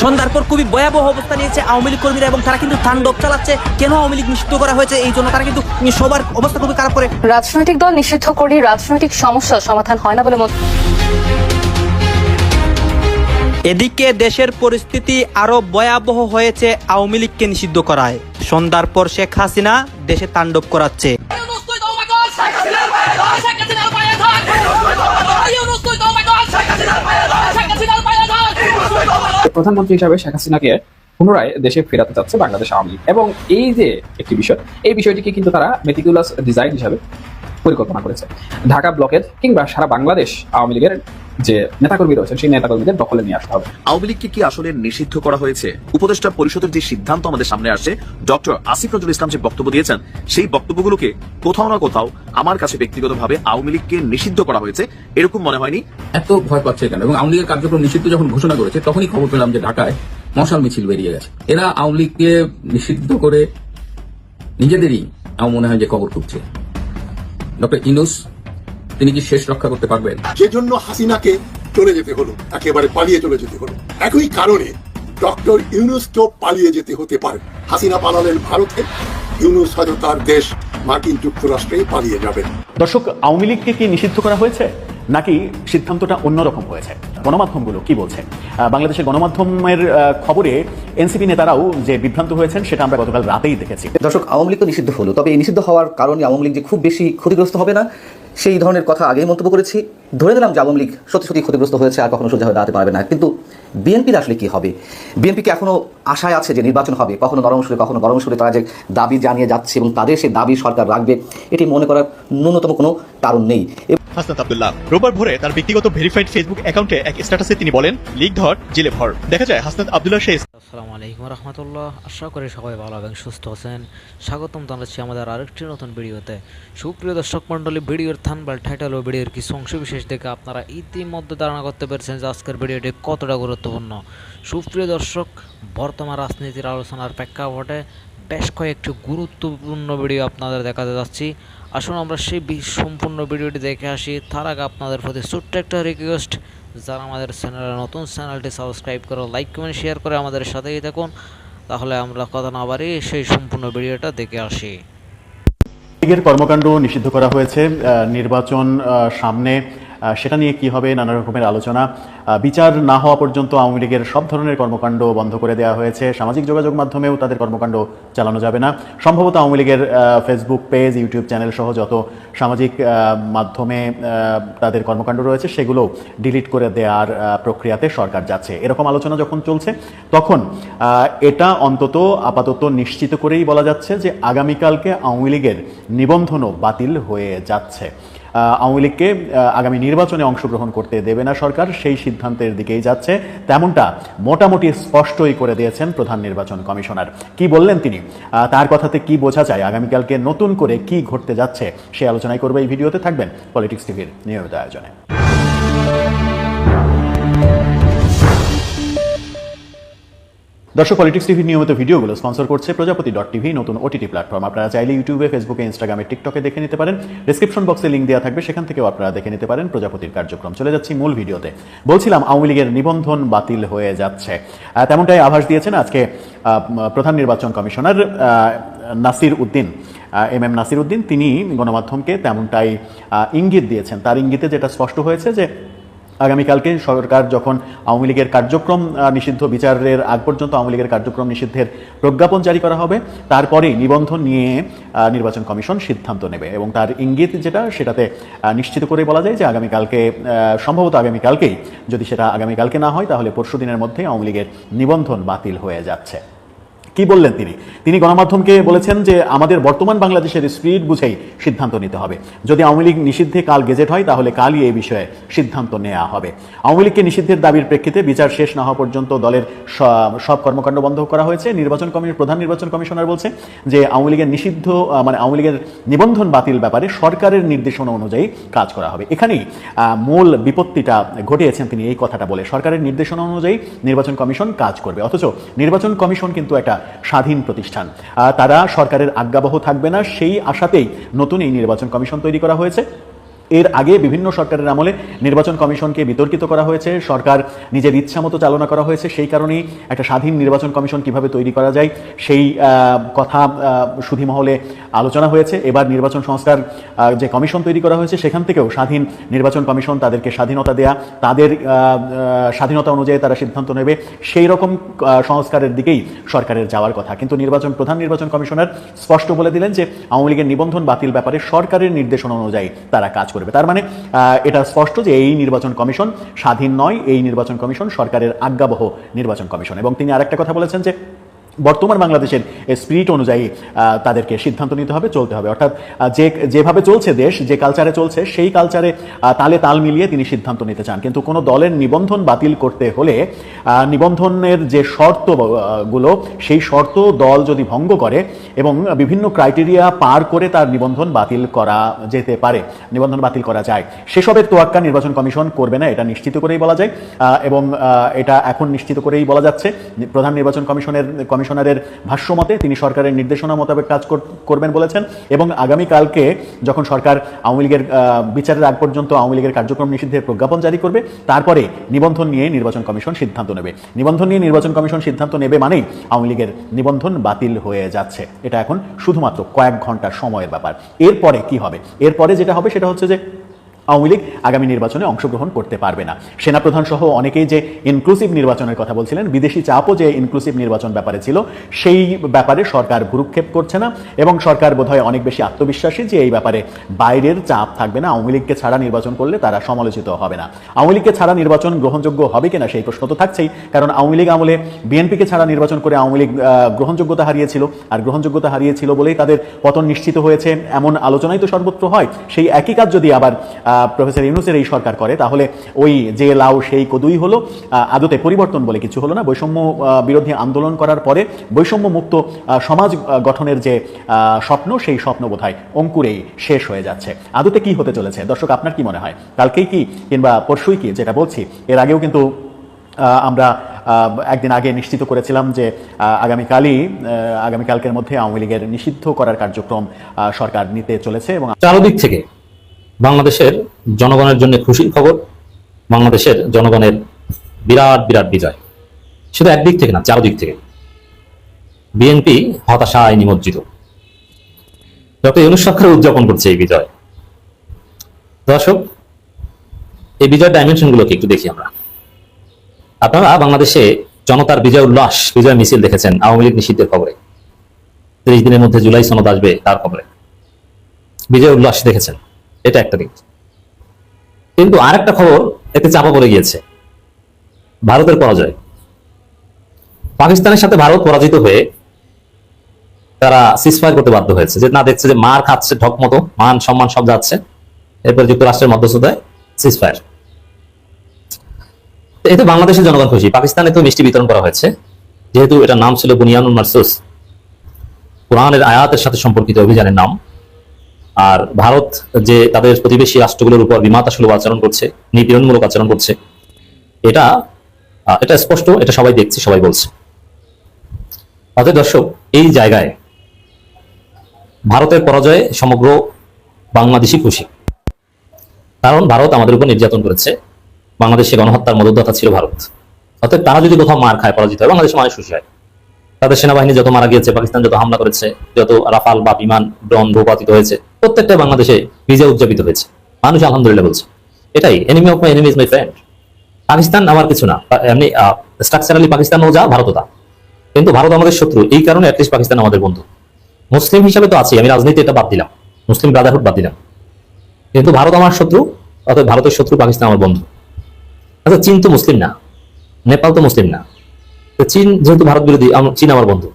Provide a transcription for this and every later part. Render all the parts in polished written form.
সন্ধ্যার পর খুবই ভয়াবহ অবস্থা নিয়েছে আওয়ামী লীগ কর্মীরা এবং তারা কিন্তু তাণ্ডব চালাচ্ছে। কেন আওয়ামী লীগ নিষিদ্ধ করা হয়েছে এই জন্য তারা কিন্তু সবার অবস্থা খুবই খারাপ করে। রাজনৈতিক দল নিষিদ্ধ করে রাজনৈতিক সমস্যার সমাধান হয় না বলে এদিকে দেশের পরিস্থিতি আরো ভয়াবহ হয়েছে আওয়ামী লীগকে নিষিদ্ধ করায়। সন্ধ্যার পর শেখ হাসিনা দেশে তাণ্ডব করাচ্ছে। প্রধানমন্ত্রী হিসাবে শেখ হাসিনাকে পুনরায় দেশে ফেরাতে চাচ্ছে বাংলাদেশ আওয়ামী লীগ, এবং এই যে একটি বিষয়, এই বিষয়টিকে কিন্তু তারা মেটিকুলাস ডিজাইন হিসাবে পরিকল্পনা করেছে। ঢাকা ব্লকের কিংবা সারা বাংলাদেশ আওয়ামী লীগের যে নেতাকর্মী রয়েছেন সেই নেতাকর্মীদের দখলে নিয়ে আসতে হবে। আওয়ামী লীগকে কি আসলে নিষিদ্ধ করা হয়েছে? উপদেষ্টা পরিষদের যে সিদ্ধান্ত আমাদের সামনে আসছে, ডক্টর আসিফ নজরুল ইসলাম যে বক্তব্য দিয়েছেন, সেই বক্তব্যগুলোকে কোথাও না কোথাও আমার কাছে ব্যক্তিগতভাবে আওয়ামী লীগকে নিষিদ্ধ করা হয়েছে এরকম মনে হয়নি। এত ভয় পাচ্ছে কেন? এবং আওয়ামী লীগের কার্যক্রম নিষিদ্ধ যখন ঘোষণা করেছে তখনই খবর পেলাম যে ঢাকায় মশাল মিছিল বেরিয়ে গেছে। এরা আওয়ামী লীগকে নিষিদ্ধ করে নিজেদেরই আমার মনে হয় যে কবর খুঁজছে। ডক্টর ইউনূস তিনি কি শেষ রক্ষা করতে পারবেন? যেজন্য হাসিনাকে চলে যেতে হলো, একেবারে পালিয়ে চলে যেতে হলো, একই কারণে ডক্টর ইউনূসকেও পালিয়ে যেতে হতে পারে। হাসিনা পালালেন ভারতে, ইউনূস হয়তো তার দেশ মার্কিন যুক্তরাষ্ট্রে পালিয়ে যাবেন। দর্শক, আওয়ামী লীগকে কি নিষিদ্ধ করা হয়েছে নাকি সিদ্ধান্তটা অন্যরকম হয়েছে? গণমাধ্যমগুলো কি বলছে? বাংলাদেশের গণমাধ্যমের খবরে এনসিপি নেতারাও যে বিভ্রান্ত হয়েছেন সেটা আমরা গতকাল রাতেই দেখেছি। দর্শক, আওয়ামী লীগ তো নিষিদ্ধ হলো, তবে এই নিষিদ্ধ হওয়ার কারণে আওয়ামী লীগ যে খুব বেশি ক্ষতিগ্রস্ত হবে না সেই ধরনের কথা আগেই মন্তব্য করেছি। ধরে নিলাম যে আওয়ামী লীগ সত্যি সত্যি ক্ষতিগ্রস্ত হয়েছে, আর কখনো সোজা হয়ে দাঁড়াতে পারবে না। কিন্তু বিএনপির আসলে কি হবে? বিএনপিকে এখনো আশায় আছে যে নির্বাচন হবে, কখনো নরম সুরে তারা যে দাবি জানিয়ে যাচ্ছে এবং তাদের সেই দাবি সরকার রাখবে, এটি মনে করার ন্যূনতম কোনো কারণ নেই। হাসনাত আব্দুল্লাহ রোববার ভোরে তার ব্যক্তিগত ভেরিফাইড ফেসবুক অ্যাকাউন্টে এক স্ট্যাটাসে তিনি বলেন, লীগ ধর জেলে ভর। দেখা যায় হাসনাত আব্দুল্লাহ সেই আসসালামু আলাইকুম রাহমাতুল্লাহ। আশা করি সবাই ভালো এবং সুস্থ আছেন। স্বাগতম জানাচ্ছি আমাদের আরেকটি নতুন ভিডিওতে। সুপ্রিয় দর্শক মণ্ডলী, ভিডিওর থাম্বনেল, টাইটেল ও ভিডিওর কিছু অংশ বিশেষ দেখে আপনারা ইতিমধ্যে ধারণা করতে পেরেছেন যে আজকের ভিডিওটি কতটা গুরুত্বপূর্ণ। সুপ্রিয় দর্শক, বর্তমান রাজনীতির আলোচনার প্রেক্ষাপটে বেশ কয়েকটি গুরুত্বপূর্ণ ভিডিও আপনাদের দেখাতে যাচ্ছি। আসুন আমরা সেই সম্পূর্ণ ভিডিওটি দেখে আসি। তার আগে আপনাদের প্রতি ছোট্ট একটা রিকোয়েস্ট, যারা আমাদের চ্যানেলে নতুন, চ্যানেলটি সাবস্ক্রাইব করে লাইক কমেন্ট শেয়ার করে আমাদের সাথেই থাকুন। তাহলে আমরা কথা না বাড়িয়ে সেই সম্পূর্ণ ভিডিওটা দেখে আসি। লীগের কর্মকাণ্ড নিষিদ্ধ করা হয়েছে, নির্বাচন সামনে, সেটা নিয়ে কি হবে নানা রকমের আলোচনা। বিচার না হওয়া পর্যন্ত আওয়ামী লীগের সব ধরনের কর্মকাণ্ড বন্ধ করে দেওয়া হয়েছে। সামাজিক যোগাযোগ মাধ্যমেও তাদের কর্মকাণ্ড চালানো যাবে না। সম্ভবত আওয়ামী লীগের ফেসবুক পেজ, ইউটিউব চ্যানেল সহ যত সামাজিক মাধ্যমে তাদের কর্মকাণ্ড রয়েছে সেগুলো ডিলিট করে দেওয়ার প্রক্রিয়াতে সরকার যাচ্ছে। এরকম আলোচনা যখন চলছে তখন এটা অন্তত আপাতত নিশ্চিত করেই বলা যাচ্ছে যে আগামীকালকে আওয়ামী লীগের নিবন্ধনও বাতিল হয়ে যাচ্ছে। আওয়ামী লীগকে আগামী নির্বাচনে অংশগ্রহণ করতে দেবে না সরকার, সেই সিদ্ধান্তের দিকেই যাচ্ছে। তেমনটা মোটামুটি স্পষ্টই করে দিয়েছেন প্রধান নির্বাচন কমিশনার। কি বললেন তিনি, তার কথাতে কি বোঝা যায়, আগামীকালকে নতুন করে কি ঘটতে যাচ্ছে সেই আলোচনাই করবে এই ভিডিওতে। থাকবেন পলিটিক্স টিভির নিয়মিত আয়োজনে। দর্শক, পলিটিক্স টিভির নিয়মিত ভিডিওগুলো স্পন্সর করছে প্রজাপতি.টিভি, নতুন ওটিটি প্ল্যাটফর্ম। আপনারা চাইলে ইউটিউবে, ফেসবুকে, ইনস্টাগ্রামে, টিকটকে দেখে নিতে পারেন। ডেসক্রিপশন বক্সে লিঙ্ক দেওয়া থাকবে, সেখান থেকেও আপনারা দেখে নিতে পারেন প্রজাপতির কার্যক্রম। চলে যাচ্ছি মূল ভিডিওতে। বলছিলাম আওয়ামী লীগের নিবন্ধন বাতিল হয়ে যাচ্ছে, তেমনটাই আভাস দিয়েছেন আজকে প্রধান নির্বাচন কমিশনার নাসির উদ্দিন, এম নাসির উদ্দিন। তিনি গণমাধ্যমকে তেমনটাই ইঙ্গিত দিয়েছেন। তার ইঙ্গিতে যেটা স্পষ্ট হয়েছে যে আগামীকালকে সরকার যখন আওয়ামী লীগের কার্যক্রম নিষিদ্ধ, বিচারের আগ পর্যন্ত আওয়ামী লীগের কার্যক্রম নিষিদ্ধের প্রজ্ঞাপন জারি করা হবে, তারপরেই নিবন্ধন নিয়ে নির্বাচন কমিশন সিদ্ধান্ত নেবে। এবং তার ইঙ্গিত যেটা, সেটাতে নিশ্চিত করে বলা যায় যে আগামীকালকে, সম্ভবত আগামীকালকেই, যদি সেটা আগামীকালকে না হয় তাহলে পরশু দিনের মধ্যেই আওয়ামী লীগের নিবন্ধন বাতিল হয়ে যাচ্ছে। কি বললেন তিনি গণমাধ্যমকে বলেছেন যে আমাদের বর্তমান বাংলাদেশের স্পিরিট বুঝেই সিদ্ধান্ত নিতে হবে। যদি আওয়ামী লীগ নিষিদ্ধে কাল গেজেট হয় তাহলে কালই এই বিষয়ে সিদ্ধান্ত নেওয়া হবে। আওয়ামী লীগকে নিষিদ্ধের দাবির প্রেক্ষিতে বিচার শেষ না হওয়া পর্যন্ত দলের সব কর্মকাণ্ড বন্ধ করা হয়েছে। প্রধান নির্বাচন কমিশনার বলছে যে আওয়ামী লীগের নিষিদ্ধ, আওয়ামী লীগের নিবন্ধন বাতিল ব্যাপারে সরকারের নির্দেশনা অনুযায়ী কাজ করা হবে। এখানেই মূল বিপত্তিটা ঘটিয়েছেন তিনি এই কথাটা বলে। সরকারের নির্দেশনা অনুযায়ী নির্বাচন কমিশন কাজ করবে, অথচ নির্বাচন কমিশন কিন্তু একটা স্বাধীন প্রতিষ্ঠান, তারা সরকারের আজ্ঞাবহ থাকবে না, সেই আশাতেই নতুন এই নির্বাচন কমিশন তৈরি করা হয়েছে। এর আগে বিভিন্ন সরকারের আমলে নির্বাচন কমিশনকে বিতর্কিত করা হয়েছে, সরকার নিজের ইচ্ছা মতো চালনা করা হয়েছে। সেই কারণেই একটা স্বাধীন নির্বাচন কমিশন কিভাবে তৈরি করা যায় সেই কথা সুধী মহলে আলোচনা হয়েছে। এবার নির্বাচন সংস্কার যে কমিশন তৈরি করা হয়েছে সেখান থেকেও স্বাধীন নির্বাচন কমিশন, তাদেরকে স্বাধীনতা দেয়া, তাদের স্বাধীনতা অনুযায়ী তারা সিদ্ধান্ত নেবে, সেই রকম সংস্কারের দিকেই সরকারের যাওয়ার কথা। কিন্তু প্রধান নির্বাচন কমিশনার স্পষ্ট বলে দিলেন যে আওয়ামী লীগের নিবন্ধন বাতিল ব্যাপারে সরকারের নির্দেশনা অনুযায়ী তারা কাজ করবে। তার মানে এটা স্পষ্ট যে এই নির্বাচন কমিশন স্বাধীন নয়, এই নির্বাচন কমিশন সরকারের আজ্ঞাবহ নির্বাচন কমিশন। এবং তিনি আরেকটা কথা বলেছেন যে বর্তমান বাংলাদেশের স্পিরিট অনুযায়ী তাদেরকে সিদ্ধান্ত নিতে হবে, চলতে হবে। অর্থাৎ যেভাবে চলছে দেশ, যে কালচারে চলছে সেই কালচারে তালে তাল মিলিয়ে তিনি সিদ্ধান্ত নিতে চান। কিন্তু কোনো দলের নিবন্ধন বাতিল করতে হলে নিবন্ধনের যে শর্তগুলো, সেই শর্ত দল যদি ভঙ্গ করে এবং বিভিন্ন ক্রাইটেরিয়া পার করে তার নিবন্ধন বাতিল করা যেতে পারে, নিবন্ধন বাতিল করা যায়, সেসবের তোয়াক্কা নির্বাচন কমিশন করবে না, এটা নিশ্চিত করেই বলা যায়। এবং এটা এখন নিশ্চিত করেই বলা যাচ্ছে। প্রধান নির্বাচন কমিশনারের ভাষ্যমতে তিনি সরকারের নির্দেশনা মোতাবেক কাজ করবেন বলেছেন। এবং আগামীকালকে যখন সরকার আওয়ামী লীগের বিচারের আগ পর্যন্ত আওয়ামী লীগের কার্যক্রম নিষিদ্ধের প্রজ্ঞাপন জারি করবে, তারপরে নিবন্ধন নিয়ে নির্বাচন কমিশন সিদ্ধান্ত নেবে। নিবন্ধন নিয়ে নির্বাচন কমিশন সিদ্ধান্ত নেবে মানেই আওয়ামী লীগের নিবন্ধন বাতিল হয়ে যাচ্ছে। এটা এখন শুধুমাত্র কয়েক ঘন্টার সময়ের ব্যাপার। এরপরে কি হবে? এরপরে যেটা হবে সেটা হচ্ছে যে আওয়ামী লীগ আগামী নির্বাচনে অংশগ্রহণ করতে পারবে না। সেনাপ্রধান সহ অনেকেই যে ইনক্লুসিভ নির্বাচনের কথা বলছিলেন, বিদেশি চাপও যে ইনক্লুসিভ নির্বাচন ব্যাপারে ছিল, সেই ব্যাপারে সরকার ভ্রুক্ষেপ করছে না। এবং সরকার বোধহয় অনেক বেশি আত্মবিশ্বাসী যে এই ব্যাপারে বাইরের চাপ থাকবে না। আওয়ামী লীগকে ছাড়া নির্বাচন করলে তারা সমালোচিত হবে না। আওয়ামী লীগকে ছাড়া নির্বাচন গ্রহণযোগ্য হবে কিনা সেই প্রশ্ন তো থাকছেই, কারণ আওয়ামী লীগ আমলে বিএনপিকে ছাড়া নির্বাচন করে আওয়ামী লীগ গ্রহণযোগ্যতা হারিয়েছিল, আর গ্রহণযোগ্যতা হারিয়েছিল বলেই তাদের পতন নিশ্চিত হয়েছে, এমন আলোচনাই তো সর্বত্র হয়। সেই একই কাজ যদি আবার প্রফেসর ইউনূসের এই সরকার করে, তাহলে ওই যে লাউ সেই কদুই হলো, আদতে পরিবর্তন বলে কিছু হলো না। বৈষম্য বিরোধী আন্দোলন করার পরে বৈষম্য মুক্ত সমাজ গঠনের যে স্বপ্ন, সেই স্বপ্ন বোধহয় অঙ্কুরেই শেষ হয়ে যাচ্ছে। আদতে কি হতে চলেছে দর্শক, আপনার কি মনে হয়? কালকেই কি কিংবা পরশুই কি? যেটা বলছি, এর আগেও কিন্তু আমরা একদিন আগে নিশ্চিত করেছিলাম যে আগামীকালকের মধ্যে আওয়ামী লীগের নিষিদ্ধ করার কার্যক্রম সরকার নিতে চলেছে। এবং চারদিক থেকে বাংলাদেশের জনগণের জন্য খুশির খবর, বাংলাদেশের জনগণের বিরাট বিরাট বিজয়। শুধু একদিক থেকে না, চারদিক থেকে। বিএনপি হতাশায় নিমজ্জিত, ডক্টর ইউনূস সরকার উদযাপন করছে এই বিজয়। দর্শক, এই বিজয় ডাইমেনশন গুলোকে একটু দেখি আমরা। আপনারা বাংলাদেশে জনতার বিজয় উল্লাস, বিজয় মিছিল দেখেছেন আওয়ামী লীগ নিষিদ্ধের খবরে, 30 দিনের মধ্যে জুলাই সনদ আসবে তার খবরে বিজয় উল্লাস দেখেছেন, এটা একটা দিক। কিন্তু আরেকটা খবর এতে চাপা পড়ে গিয়েছে, ভারতের পরাজয়। পাকিস্তানের সাথে ভারত পরাজিত হয়ে তারা সিজফায়ার করতে বাধ্য হয়েছে, যে না দেখছে যে মার খাচ্ছে ঢক মতো, মান সম্মান সব যাচ্ছে, এরপর যুক্তরাষ্ট্রের মধ্যস্থতায় সিজফায়ার। এতে বাংলাদেশের জনগণ খুশি। পাকিস্তানে তো মিষ্টি বিতরণ করা হয়েছে, যেহেতু এটা নাম ছিল বুনিয়ানুল মারসুস, কোরআনের আয়াতের সাথে সম্পর্কিত অভিযানের নাম। আর ভারত যে তাদের প্রতিবেশী রাষ্ট্রগুলোর উপর বিমাতাসুলভ আচরণ করছে, নিপীড়নমূলক আচরণ করছে, এটা স্পষ্ট, এটা সবাই দেখছে, সবাই বলছে। অতএব দর্শক, এই জায়গায় ভারতের পরাজয়ে সমগ্র বাংলাদেশি খুশি, কারণ ভারত আমাদের উপর নির্যাতন করেছে, বাংলাদেশে গণহত্যার মদতদাতা ছিল ভারত। অতএব তারা যদি কোথাও মার খায়, পরাজিত হয়, বাংলাদেশের মানুষ খুশি হয়। তাদের সেনাবাহিনী যত মারা গিয়েছে, পাকিস্তান যত হামলা করেছে, যত রাফাল বা বিমান ড্রোন ভূপাতিত হয়েছে, প্রত্যেকটা বাংলাদেশে বিজয় উদযাপিত হয়েছে, মানুষ আলহামদুলিল্লাহ বলছে। এটাই enemy of my enemy is my friend. Pakistan আমার কিছু না, এমনি স্ট্রাকচারালি পাকিস্তানও যা, ভারতও তা, কিন্তু ভারত আমাদের শত্রু, এই কারণে অ্যাটলিস্ট পাকিস্তান আমাদের বন্ধু। মুসলিম হিসাবে তো আছি, আমি রাজনীতি এটা বাদ দিলাম, মুসলিম ব্রাদারহুড বাদ দিলাম, কিন্তু ভারত আমার শত্রু, অর্থাৎ ভারতের শত্রু পাকিস্তান আমার বন্ধু। আচ্ছা, চীন তো মুসলিম না, নেপাল তো মুসলিম না, তো চীন যেহেতু ভারত বিরোধী, চীন আমার বন্ধু।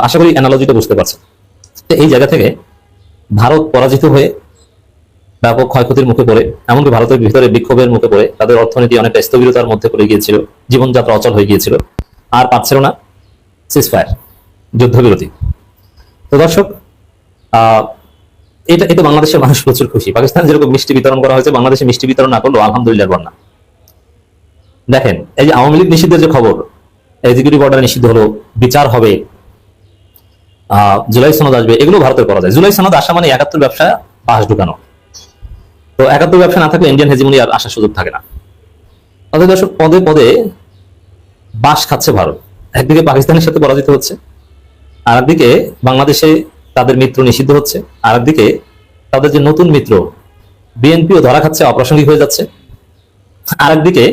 আশা করি অ্যানালজিটা বুঝতে পারছেন। তো এই জায়গা থেকে ভারত পরাজিত হয়ে ব্যাপক ক্ষয়ক্ষতির মুখে পড়ে, এমনকি ভারতের ভিতরে বিক্ষোভের মুখে পড়ে তাদের অর্থনীতি অনেকটা স্থবিরতার মধ্যে পড়ে গিয়েছিল, জীবনযাত্রা অচল হয়ে গিয়েছিল, আর পাচ্ছিল না সিজফায়ার, যুদ্ধবিরতি। তো দর্শক, এটা বাংলাদেশের মানুষ প্রচুর খুশি। পাকিস্তান যেরকম মিষ্টি বিতরণ করা হয়েছে, বাংলাদেশে মিষ্টি বিতরণ না করলেও আলহামদুলিল্লাহ বন্যা। দেখেন, এই যে আওয়ামী লীগ নিষিদ্ধের যে খবর, এক্সিকিউটিভ অর্ডার নিষিদ্ধ হলো, বিচার হবে, জুলাই সনদ আসবে, এগুলো ভারতের করা যায়। জুলাই সনদ আসা মানে 71 ব্যবসা পাশ ঢুকানো। তো 71 ব্যবসা না থাকলে ইন্ডিয়ান হেজিমনি আর আসার সুযোগ থাকে না। অতএব দর্শক, পদে পদে বাস খাচ্ছে ভারত। একদিকে পাকিস্তানের সাথে পরাজিত হচ্ছে, আর একদিকে বাংলাদেশে তাদের মিত্র নিষিদ্ধ হচ্ছে, আর একদিকে তাদের যে নতুন মিত্র বিএনপিও ধরা খাচ্ছে, অপ্রাসঙ্গিক হয়ে যাচ্ছে। আর একদিকে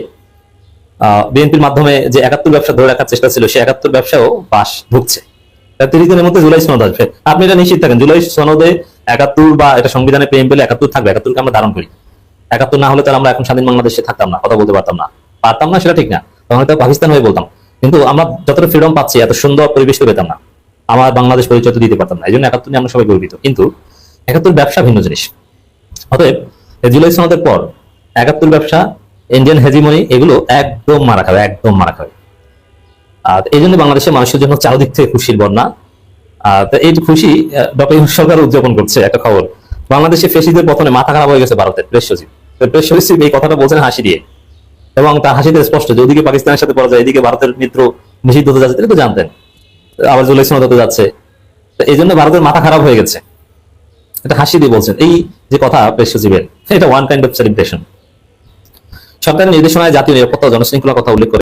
বিএনপির মাধ্যমে যে 71 ব্যবসা ধরে রাখার চেষ্টা ছিল, সে 71 ব্যবসাও পাশ ঢুকছে। 30 দিনের মধ্যে জুলাই সনদ আসবে। আপনি এটা নিশ্চিত থাকেন, জুলাই সনদে 71 বা এটা সংবিধানে প্রেম পেলে 71 থাকবে। 71কে আমরা ধারণ করি। 71 না হলে তাহলে আমরা এখন স্বাধীন বাংলাদেশে থাকতাম না, কথা বলতে পারতাম না সেটা ঠিক না, তখন হয়তো পাকিস্তান হয়ে বলতাম। কিন্তু আমরা যতটা ফ্রিডম পাচ্ছি, এত সুন্দর পরিবেশ তো পেতাম না, আমার বাংলাদেশ পরিচয় তো দিতে পারতাম না। এই জন্য 71 নিয়ে আমরা সবাই গর্বিত। কিন্তু 71 ব্যবসা ভিন্ন জিনিস। অতএব জুলাই সনদের পর 71 ব্যবসা, ইন্ডিয়ান হেজিমনি, এগুলো একদম মারা খাবে, একদম মারা খাবে। আর এই জন্য বাংলাদেশের মানুষের জন্য চারদিক থেকে খুশির বন্যা। তো এই খুশি ডক্টর ইউনূস সরকার উদযাপন করছে। একটা খবর, বাংলাদেশে ফ্যাসিস্টদের পতনে মাথা খারাপ হয়ে গেছে ভারতের প্রেস সচিব। প্রেস সচিব এই কথাটা বলছেন হাসি দিয়ে, এবং তার হাসিতে স্পষ্ট যে ওদিকে পাকিস্তানের সাথে পরাজয়, এদিকে ভারতের মিত্র নিষিদ্ধ হতে যাচ্ছে, এটা তো জানতেন। আবার জুলাই সনদ হতে যাচ্ছে, এই জন্য ভারতের মাথা খারাপ হয়ে গেছে। এটা হাসি দিয়ে বলছেন। এই যে কথা প্রেস সচিবের, এটা ওয়ান কাইন্ড অফ সেলিব্রেশন। সরকারের নির্দেশনায় জাতীয় নিরাপত্তা ও জনশৃঙ্খলার কথা উল্লেখ করে